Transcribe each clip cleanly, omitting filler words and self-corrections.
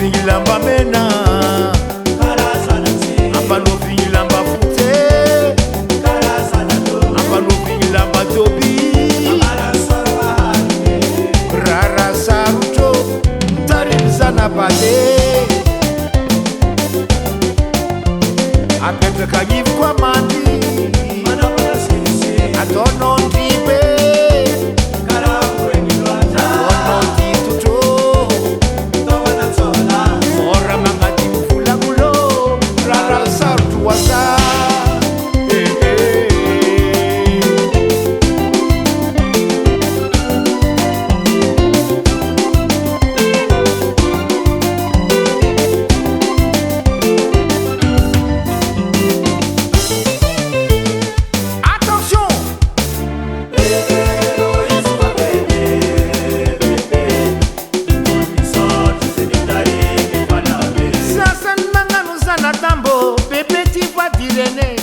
Ampalovigny lamba mena, ampalovigny lamba fotsy, ampalovigny lamba toby, rara sarotro mitarimy zanabade, apetraka agnivo koa mandy, ataonao ndribe, ataonao ditotro, mora magnadimy volagolo, rara sarotro oasa.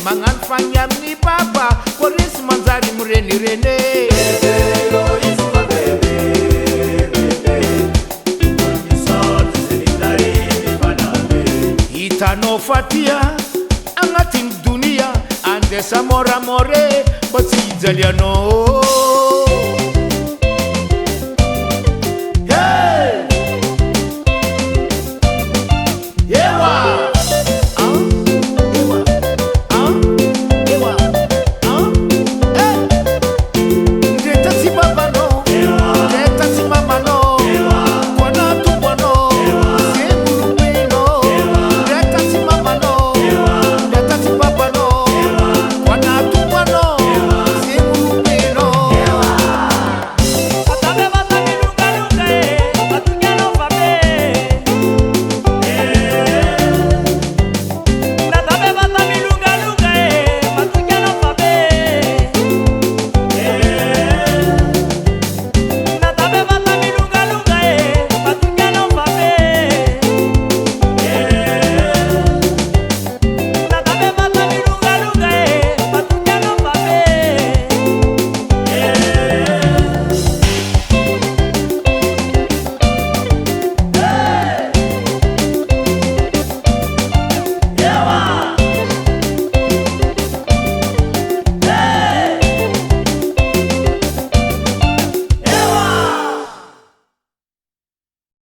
Magnano fagny amin'ny papa, korisy manjary mirenirene. Hitanao fatia agnatin'ny donia, andesa moramore mba tsy hijalianao.